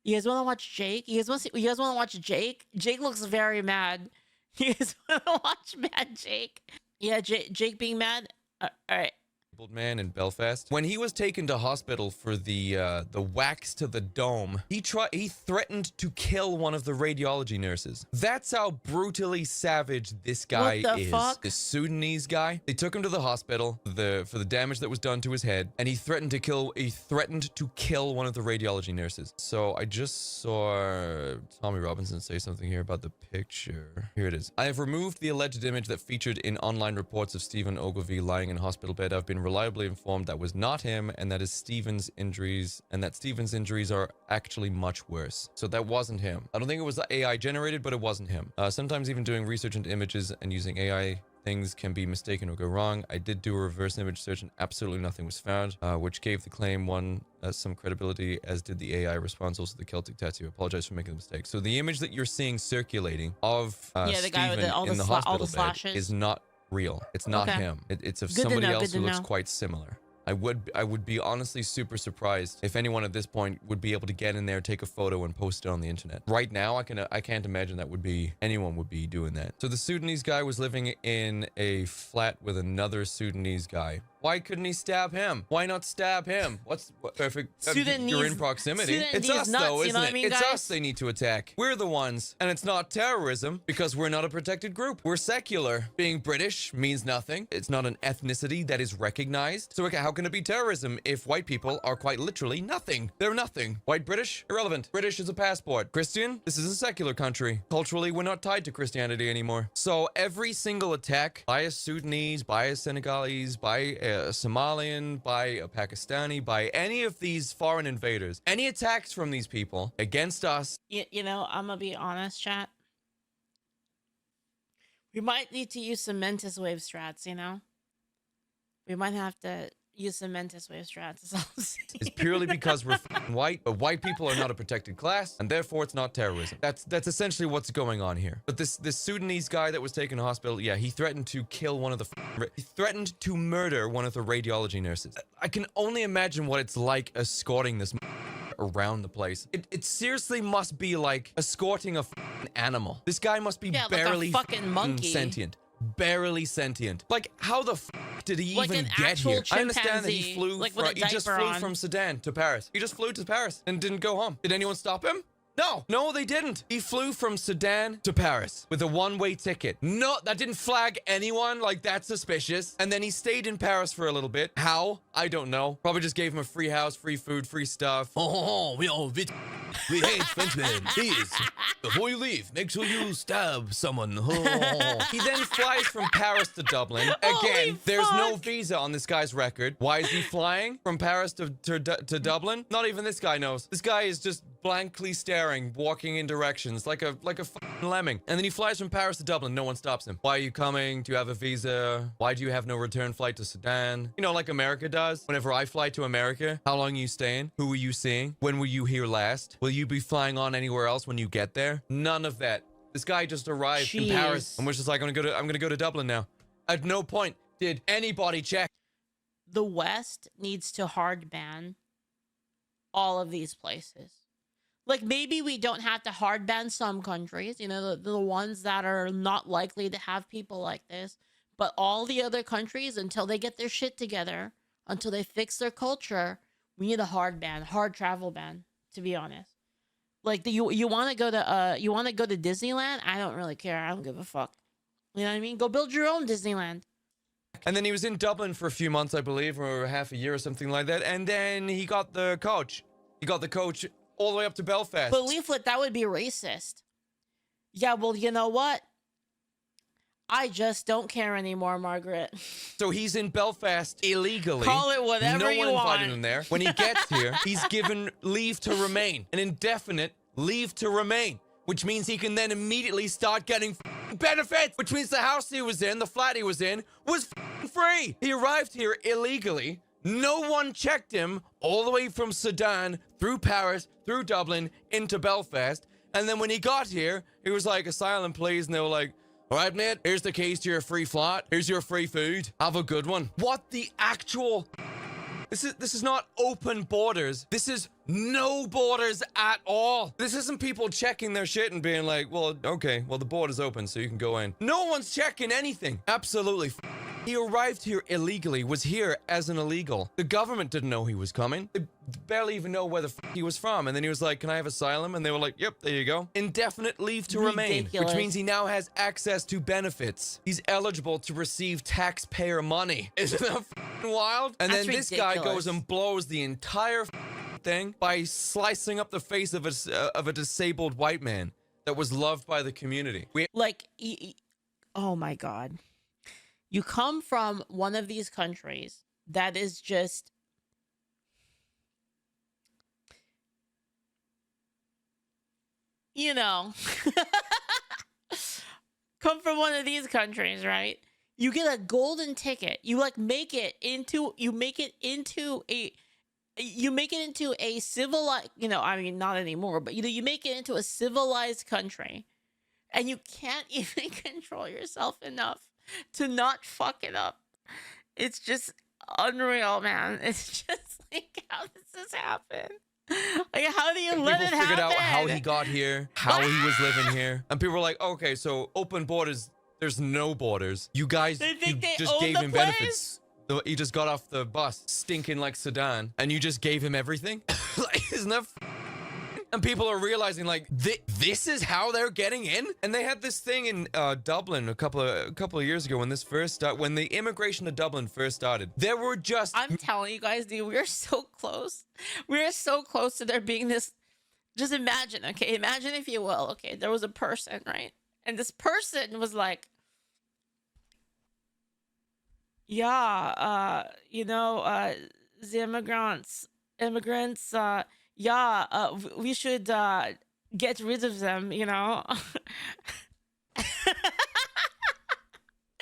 You guys want to watch Jake? You guys want to watch Jake? Jake looks very mad. You guys want to watch Mad Jake? Yeah, Jake being mad. All right. Man in Belfast, when he was taken to hospital for the wax to the dome, he threatened to kill one of the radiology nurses. That's how brutally savage this guy is. What the fuck? This Sudanese guy. They took him to the hospital for the damage that was done to his head, and he threatened to kill one of the radiology nurses. So I just saw Tommy Robinson say something here about the picture. Here it is. I have removed the alleged image that featured in online reports of Stephen Ogilvie lying in a hospital bed. I've been reliably informed that was not him, and that is Stephen's injuries, and that Stephen's injuries are actually much worse. So that wasn't him. I don't think it was AI generated, but it wasn't him. Sometimes even doing research into images and using AI things can be mistaken or go wrong. I did do a reverse image search and absolutely nothing was found, which gave the claim some credibility, as did the AI responses to the Celtic tattoo. I apologize for making the mistake. So the image that you're seeing circulating of Stephen in the hospital bed is not real. It's not him. It's of somebody else who looks quite similar. I would be honestly super surprised if anyone at this point would be able to get in there, take a photo, and post it on the internet. Right now, I can't imagine anyone would be doing that. So the Sudanese guy was living in a flat with another Sudanese guy. Why couldn't he stab him? Why not stab him? What's perfect? You're in proximity. It's us, though, isn't it? It's us they need to attack. We're the ones. And it's not terrorism because we're not a protected group. We're secular. Being British means nothing. It's not an ethnicity that is recognized. So how can it be terrorism if white people are quite literally nothing? They're nothing. White British? Irrelevant. British is a passport. Christian? This is a secular country. Culturally, we're not tied to Christianity anymore. So every single attack by a Sudanese, by a Senegalese, by a Somalian, by a Pakistani, by any of these foreign invaders, any attacks from these people against us. You know, I'm gonna be honest, chat. We might need to use some Mentis wave strats, you know? We might have to use some Mentis wave strats. It's purely because we're white, but white people are not a protected class, and therefore it's not terrorism. That's essentially what's going on here. But this Sudanese guy that was taken to hospital, yeah, he threatened to kill he threatened to murder one of the radiology nurses. I can only imagine what it's like escorting this around the place. It seriously must be like escorting a animal. This guy must be barely like a fucking monkey. Sentient. Barely sentient. Like, how the did he even get here? I understand that he flew he just flew from Sudan to Paris. He just flew to Paris and didn't go home. Did anyone stop him? No, they didn't. He flew from Sudan to Paris with a one-way ticket. No, that didn't flag anyone. Like, that's suspicious. And then he stayed in Paris for a little bit. How? I don't know. Probably just gave him a free house, free food, free stuff. We hate Frenchmen. Please, before you leave, make sure you stab someone. He then flies from Paris to Dublin. Again, there's no visa on this guy's record. Why is he flying from Paris to Dublin? Not even this guy knows. This guy is just blankly staring, walking in directions like a fucking lemming. And then he flies from Paris to Dublin. No one stops him. Why are you coming? Do you have a visa? Why do you have no return flight to Sudan? You know, like America does. Whenever I fly to America, how long are you staying? Who are you seeing? When were you here last? Will you be flying on anywhere else when you get there? None of that. This guy just arrived in Paris and was just like, I'm gonna go to Dublin now. At no point did anybody check. The West needs to hard ban all of these places. Like, maybe we don't have to hard ban some countries, you know, the ones that are not likely to have people like this, but all the other countries, until they get their shit together, until they fix their culture, we need a hard travel ban, to be honest. Like, you want to go to Disneyland? I don't really care. I don't give a fuck. You know what I mean? Go build your own Disneyland. And then he was in Dublin for a few months, I believe, or half a year or something like that. And then he got the coach. He got the coach all the way up to Belfast. But Leaflit, that would be racist. Yeah, well, you know what? I just don't care anymore, Margaret. So he's in Belfast illegally. Call it whatever you want. No one invited him there. When he gets here, he's given leave to remain. An indefinite leave to remain. Which means he can then immediately start getting benefits. Which means the house he was in, the flat he was in, was free. He arrived here illegally. No one checked him all the way from Sudan, through Paris, through Dublin, into Belfast. And then when he got here, he was like, asylum, please. And they were like, all right, mate, here's the keys to your free flat. Here's your free food. Have a good one. What the actual This is not open borders. This is no borders at all. This isn't people checking their shit and being like, well, okay, well, the border's open, so you can go in. No one's checking anything. Absolutely. He arrived here illegally, was here as an illegal. The government didn't know he was coming. They barely even know where the he was from. And then he was like, can I have asylum? And they were like, yep, there you go. Indefinite leave to remain, which means he now has access to benefits. He's eligible to receive taxpayer money. Isn't that wild? And then this guy goes and blows the entire thing by slicing up the face of a disabled white man that was loved by the community. Oh my God. You come from one of these countries that is just, you know, come from one of these countries, right? You get a golden ticket. You make it into a civilized, I mean, not anymore, but you make it into a civilized country, and you can't even control yourself enough to not fuck it up. It's just unreal, man. It's just like, how does this happen? Like, how do you let it happen? People figured out how he got here, how he was living here, and people were like, okay, so open borders, there's no borders. You guys just gave him benefits. He just got off the bus stinking like Sedan, and you just gave him everything. Like, isn't that and people are realizing, like, this is how they're getting in. And they had this thing in Dublin a couple of years ago when this first started. When the immigration to Dublin first started, there were just... I'm telling you guys, dude, we're so close. We're so close to there being this... Just imagine, okay? Imagine, if you will, okay? There was a person, right? And this person was like, yeah, the immigrants, we should get rid of them,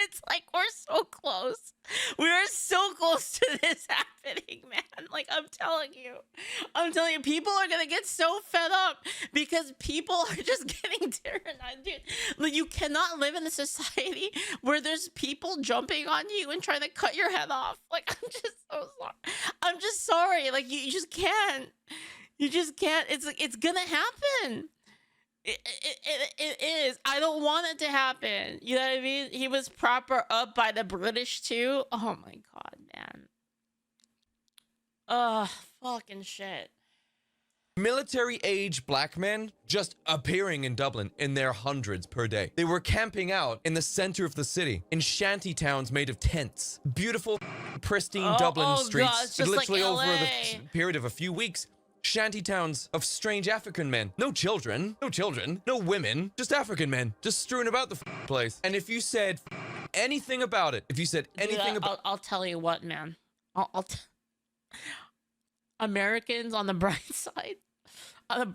It's like we're so close. We are so close to this happening, man. Like, I'm telling you, people are gonna get so fed up because people are just getting tyrannized, dude. Like, you cannot live in a society where there's people jumping on you and trying to cut your head off. Like, I'm just so sorry. I'm just sorry. Like, you just can't. You just can't. It's gonna happen. It is. I don't want it to happen. You know what I mean? He was proper up by the British too. Oh my God, man. Ugh, fucking shit. Military-age black men just appearing in Dublin in their hundreds per day. They were camping out in the center of the city in shanty towns made of tents. Beautiful, pristine Dublin streets. God, it's just literally like over LA. the period of a few weeks. Shanty towns of strange African men. No children, no women, just African men, just strewing about the place. And if you said anything about it, I'll tell you what, man. Americans, on the bright side, a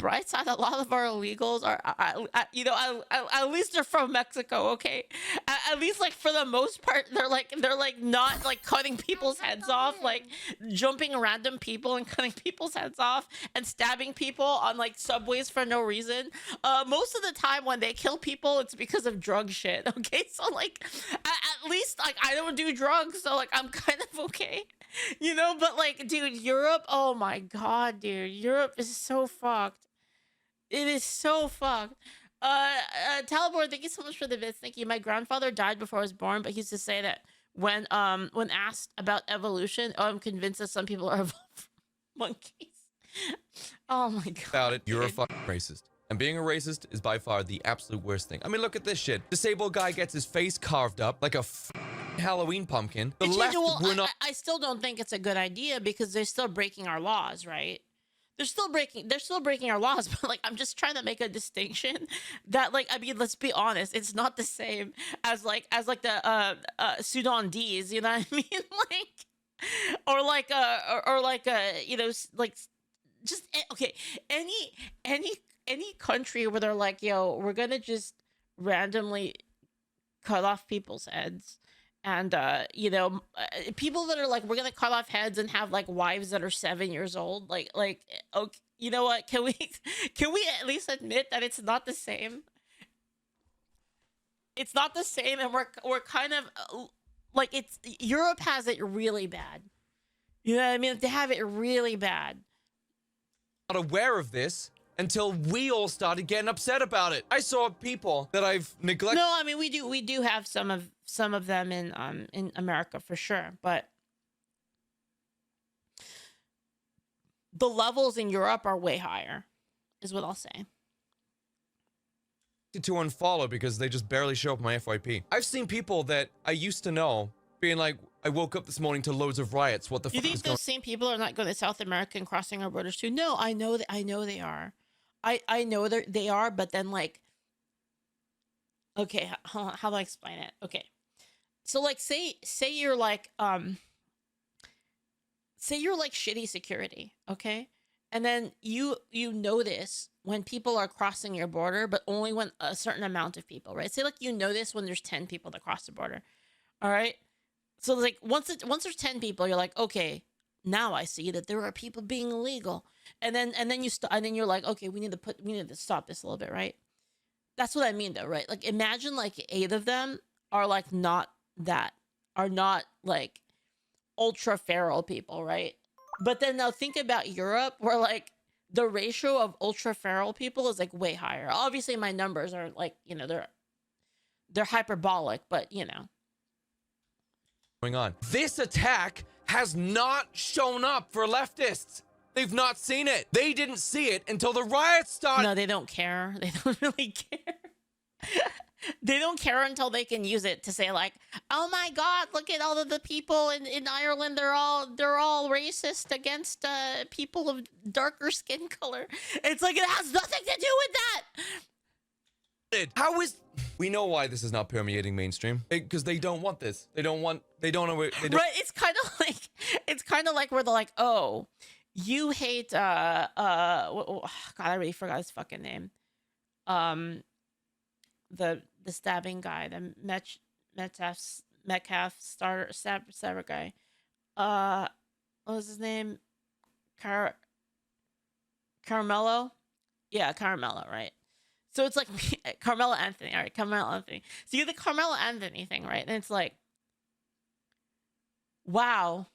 lot of our illegals are, at least they're from Mexico, okay? At least, like, for the most part, they're like not like cutting people's heads off, like jumping random people and cutting people's heads off and stabbing people on like subways for no reason. Most of the time when they kill people, it's because of drug shit, okay? So like, at least like I don't do drugs, so like I'm kind of okay. But like, dude, Europe, oh my God, dude, Europe is so fucked. It is so fucked. Talibor, thank you so much for the bits. Thank you. My grandfather died before I was born, but he used to say that when asked about evolution, I'm convinced that some people are evolved from monkeys. Oh my God. About it, you're a fucking racist. And being a racist is by far the absolute worst thing. I mean, look at this shit. Disabled guy gets his face carved up like a Halloween pumpkin. The left were not. I still don't think it's a good idea because they're still breaking our laws, right? They're still breaking our laws, but like, I'm just trying to make a distinction that, like, I mean, let's be honest, it's not the same as the Sudanese, you know what I mean? Okay, any country where they're like, yo, we're gonna just randomly cut off people's heads. And, people that are like, we're going to cut off heads and have like wives that are 7 years old. Like, okay, you know what? Can we at least admit that it's not the same? It's not the same. And we're kind of like, Europe has it really bad. You know what I mean? They have it really bad. Not aware of this until we all started getting upset about it. I saw people that I've neglected. No, I mean we do have some of them in America for sure, but the levels in Europe are way higher, is what I'll say. To unfollow because they just barely show up on my FYP. I've seen people that I used to know being like, I woke up this morning to loads of riots. What the fuck is going on? You think those same people are not going to South America and crossing our borders too? No, I know that. I know they are. I know they are, but then like, okay, how do I explain it? Okay, so like, say you're like shitty security, okay, and then you notice when people are crossing your border, but only when a certain amount of people, right? Say like you notice when there's 10 people that cross the border, all right. So like once there's 10 people, you're like, okay, now I see that there are people being illegal, and then you're like, okay, we need to stop this a little bit, right? That's what I mean though, right? Like imagine like 8 of them are like not like ultra feral people, right? But then now think about Europe, where like the ratio of ultra feral people is like way higher. Obviously my numbers are like, you know, they're hyperbolic, but you know. Going on. This attack has not shown up for leftists. They've not seen it. They didn't see it until the riots started. No, they don't care. They don't really care. They don't care until they can use it to say like, oh my God, look at all of the people in Ireland. They're all racist against people of darker skin color. It's like, it has nothing to do with that. How is... We know why this is not permeating mainstream. Because they don't want this. They don't know. Right, it's kind of like where they're like, oh, you hate God, I already forgot his fucking name. The stabbing guy, the Metcalf stabber guy. What was his name? Carmelo? Yeah, Carmelo, right? So it's like Carmelo Anthony, all right, Carmelo Anthony. So you get the Carmelo Anthony thing, right? And it's like, wow,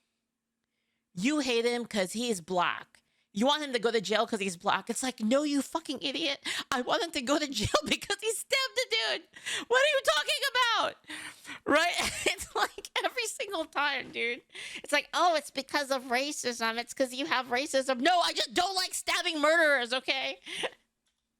you hate him because he's black. You want him to go to jail because he's black. It's like, no, you fucking idiot. I want him to go to jail because he stabbed a dude. What are you talking about? Right? It's like every single time, dude. It's like, oh, it's because of racism. It's because you have racism. No, I just don't like stabbing murderers, okay?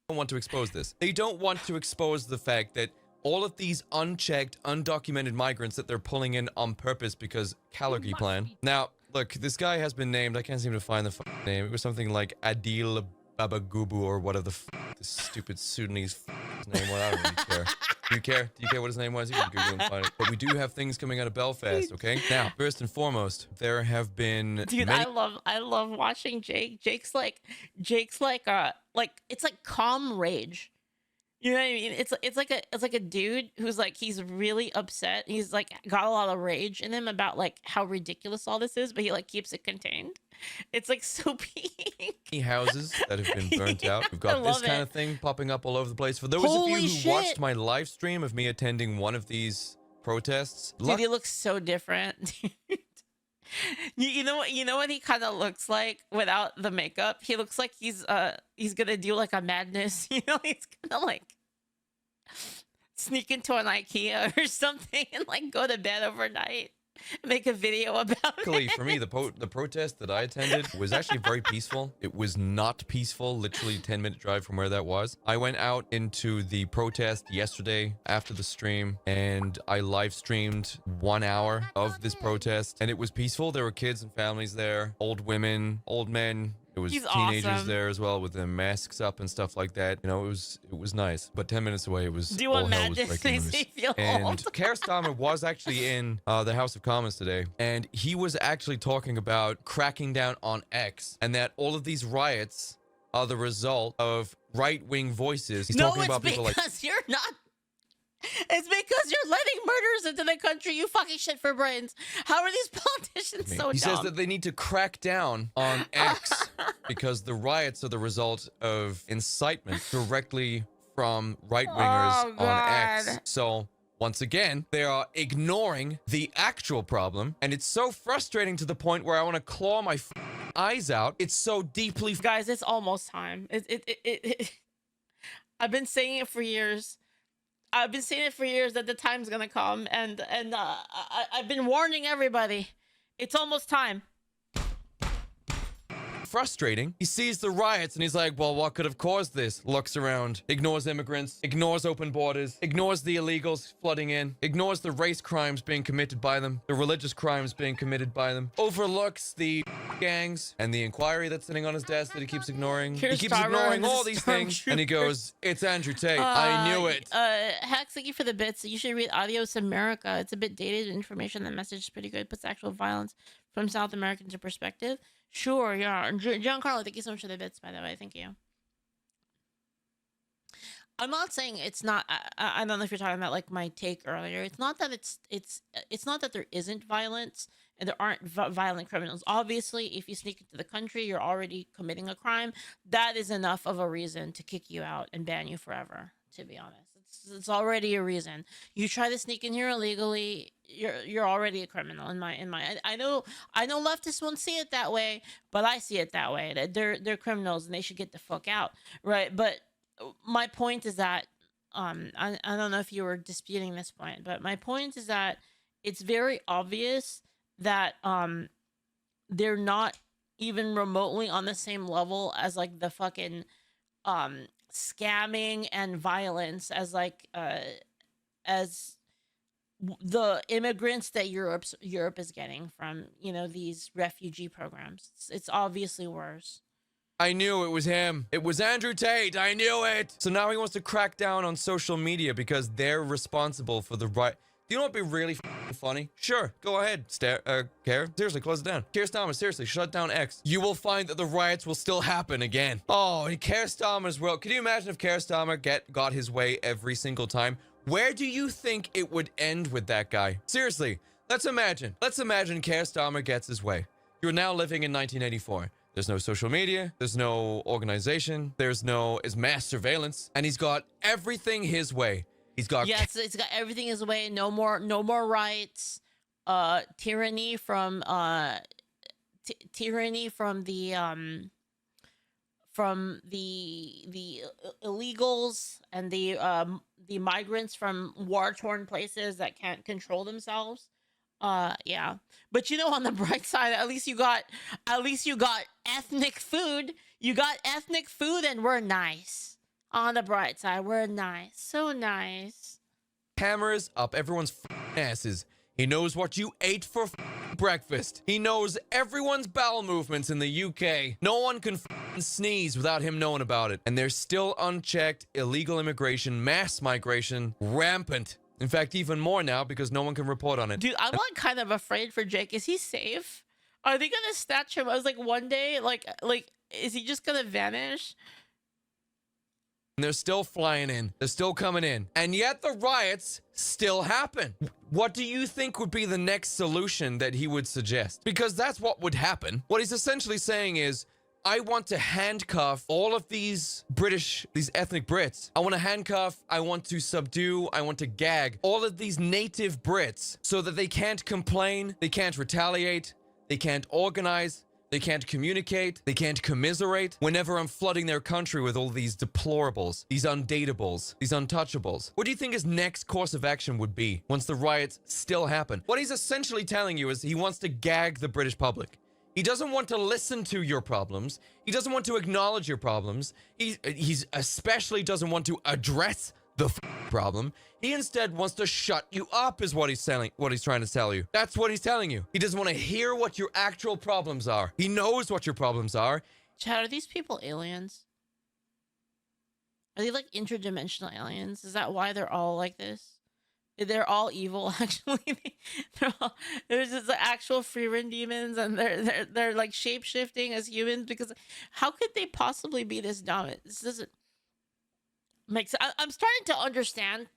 Don't want to expose this. They don't want to expose the fact that all of these unchecked, undocumented migrants that they're pulling in on purpose because Calgary plan. Now, look, this guy has been named. I can't seem to find the name. It was something like Adil Babagubu or whatever the this stupid Sudanese name was. I don't really care. Do you care? Do you care what his name was? You can Google and find it. But we do have things coming out of Belfast, okay? Now, first and foremost, there have been Dude, I love watching Jake. Jake's like it's like calm rage. You know what I mean? It's like a dude who's like, he's really upset. He's like got a lot of rage in him about like how ridiculous all this is, but he like keeps it contained. It's like so peak. Houses that have been burnt out. We've got this kind of thing popping up all over the place. For those Holy of you who shit. watched my live stream of me attending one of these protests, Dude, he looks so different. You know what he kind of looks like without the makeup? He looks like he's gonna do like a madness. You know, he's gonna like sneak into an IKEA or something and like go to bed overnight, make a video about luckily it. for me, the protest that I attended was actually very peaceful. It was not peaceful, literally 10-minute drive from where that was. I went out into the protest yesterday after the stream, and I live streamed 1 hour of this protest, and it was peaceful. There were kids and families there, old women, old men. There was He's teenagers awesome. there as well with their masks up and stuff like that. You know, it was nice. But 10 minutes away, it was Do you all want hell was madness breaking makes loose. me feel And old? Keir Starmer was actually in the House of Commons today, and he was actually talking about cracking down on X, and that all of these riots are the result of right-wing voices. He's talking about people like... because you're not. It's because you're letting murderers into the country, you fucking shit for brains. How are these politicians so dumb? He says that they need to crack down on X because the riots are the result of incitement directly from right-wingers on X. So Once again, they are ignoring the actual problem, and it's so frustrating to the point where I want to claw my eyes out. It's so deeply... Guys, it's almost time. I've been saying it for years. I've been saying it for years that the time's gonna come, and I've been warning everybody. It's almost time. Frustrating. He sees the riots and he's like, well, what could have caused this? Looks around, ignores immigrants, ignores open borders, ignores the illegals flooding in, ignores the race crimes being committed by them, the religious crimes being committed by them, overlooks the gangs and the inquiry that's sitting on his desk that he keeps ignoring. He keeps ignoring all these things and he goes, it's Andrew Tate. I knew it. Hex, thank you for the bits. You should read Adios America. It's a bit dated information. The message is pretty good. Puts actual violence from South America into perspective. Sure, yeah. Giancarlo, thank you so much for the bits, by the way. Thank you. I'm not saying it's not. I don't know if you're talking about like my take earlier. It's not that it's not that there isn't violence and there aren't violent criminals. Obviously, if you sneak into the country, you're already committing a crime. That is enough of a reason to kick you out and ban you forever. To be honest, it's already a reason. You try to sneak in here illegally, you're already a criminal in my. I know leftists won't see it that way, but I see it that way. They're criminals and they should get the fuck out, right? But my point is that I don't know if you were disputing this point, but my point is that it's very obvious that they're not even remotely on the same level as like the fucking scamming and violence as like as the immigrants that Europe is getting from, you know, these refugee programs. It's obviously worse. I knew it was him. It was Andrew Tate. I knew it. So now he wants to crack down on social media because they're responsible for the right. Do you know what would be really funny? Sure, go ahead, Keir. Seriously, close it down. Keir Starmer, seriously, shut down X. You will find that the riots will still happen again. Oh, and Keir Starmer's world. Can you imagine if Keir Starmer got his way every single time? Where do you think it would end with that guy? Seriously, let's imagine. Let's imagine Keir Starmer gets his way. You're now living in 1984. There's no social media, there's no organization, there's mass surveillance, and he's got everything his way. He's got it's got everything his way. No more rights. Tyranny from the illegals and the migrants from war-torn places that can't control themselves. Yeah, but you know, on the bright side, at least you got ethnic food. You got ethnic food, and we're nice. On the bright side, we're nice. So nice. Cameras up everyone's asses. He knows what you ate for breakfast. He knows everyone's bowel movements in the UK. No one can sneeze without him knowing about it. And there's still unchecked illegal immigration, mass migration, rampant. In fact, even more now because no one can report on it. Dude, I'm like kind of afraid for Jake. Is he safe? Are they gonna snatch him? I was like, one day, like, is he just gonna vanish? And they're still flying in. They're still coming in. And yet the riots still happen. What do you think would be the next solution that he would suggest? Because that's what would happen. What he's essentially saying is, I want to handcuff all of these ethnic Brits. I want to handcuff, I want to subdue, I want to gag all of these native Brits so that they can't complain, they can't retaliate, they can't organize, they can't communicate, they can't commiserate whenever I'm flooding their country with all these deplorables, these undateables, these untouchables. What do you think his next course of action would be once the riots still happen? What he's essentially telling you is he wants to gag the British public. He doesn't want to listen to your problems. He doesn't want to acknowledge your problems. He's especially doesn't want to address the problem. He instead wants to shut you up is what he's trying to tell you. That's what he's telling you. He doesn't want to hear what your actual problems are. He knows what your problems are. Chad, are these people aliens? Are they like interdimensional aliens? Is that why they're all like this? They're all evil, actually. There's just actual free reign demons, and they're like shape shifting as humans. Because how could they possibly be this dumb? This doesn't make sense. I'm starting to understand.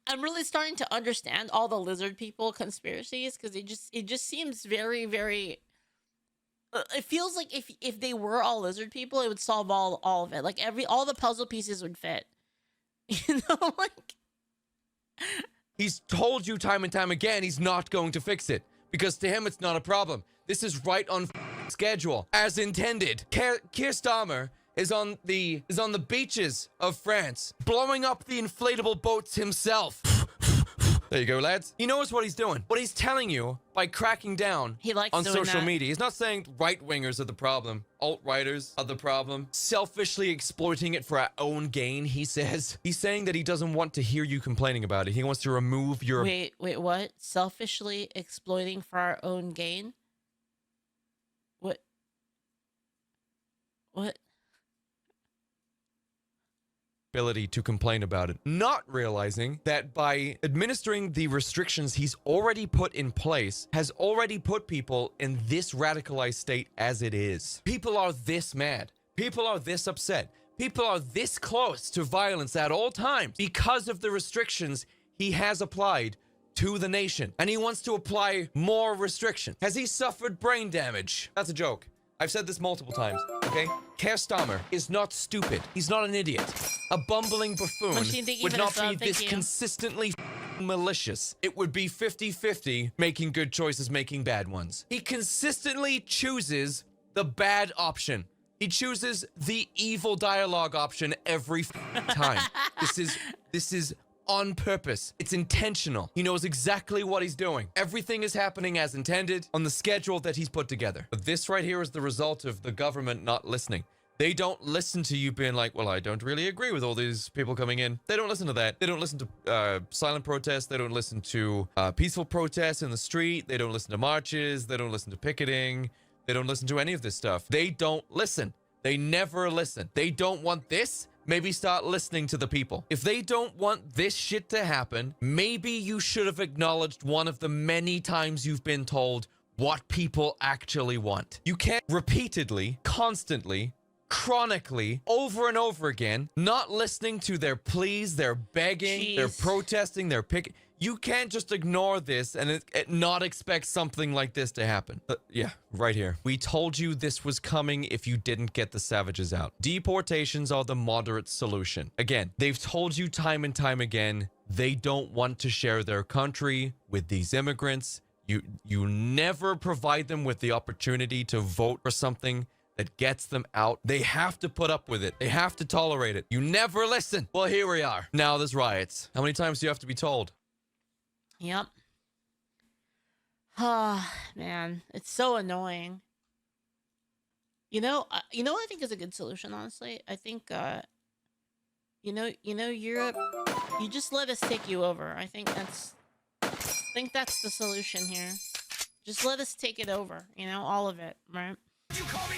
I'm really starting to understand all the lizard people conspiracies because it just seems very, very. It feels like if they were all lizard people, it would solve all of it. Like all the puzzle pieces would fit. You know, like. He's told you time and time again he's not going to fix it. Because to him, it's not a problem. This is right on schedule, as intended. Keir Starmer is on the beaches of France, blowing up the inflatable boats himself. There you go, lads. He knows what he's doing. What he's telling you by cracking down on social media. He's not saying right-wingers are the problem. Alt-righters are the problem. Selfishly exploiting it for our own gain, he says. He's saying that he doesn't want to hear you complaining about it. He wants to remove your... Wait, what? Selfishly exploiting for our own gain? What? Ability to complain about it, not realizing that by administering the restrictions he's already put in place has already put people in this radicalized state as it is. People are this mad. People are this upset. People are this close to violence at all times because of the restrictions he has applied to the nation. And he wants to apply more restrictions. Has he suffered brain damage? That's a joke. I've said this multiple times, okay? Keir Starmer is not stupid. He's not an idiot. A bumbling buffoon would not be this consistently malicious. It would be 50-50 making good choices, making bad ones. He consistently chooses the bad option. He chooses the evil dialogue option every time. This is on purpose. It's intentional. He knows exactly what he's doing. Everything is happening as intended on the schedule that he's put together. But this right here is the result of the government not listening. They don't listen to you being like, well, I don't really agree with all these people coming in. They don't listen to that. They don't listen to silent protests. They don't listen to peaceful protests in the street. They don't listen to marches. They don't listen to picketing. They don't listen to any of this stuff. They don't listen. They never listen. They don't want this. Maybe start listening to the people. If they don't want this shit to happen, maybe you should have acknowledged one of the many times you've been told what people actually want. You can't repeatedly, constantly, chronically, over and over again, not listening to their pleas, their begging, their protesting, their pick. You can't just ignore this and not expect something like this to happen. Yeah, right here. We told you this was coming if you didn't get the savages out. Deportations are the moderate solution. Again, they've told you time and time again, they don't want to share their country with these immigrants. You never provide them with the opportunity to vote for something that gets them out. They have to put up with it. They have to tolerate it. You never listen. Well, here we are. Now there's riots. How many times do you have to be told? Yep. Ah, man, it's so annoying. You know what I think is a good solution, honestly? I think, Europe, you just let us take you over. I think that's the solution here. Just let us take it over, all of it, right? You call me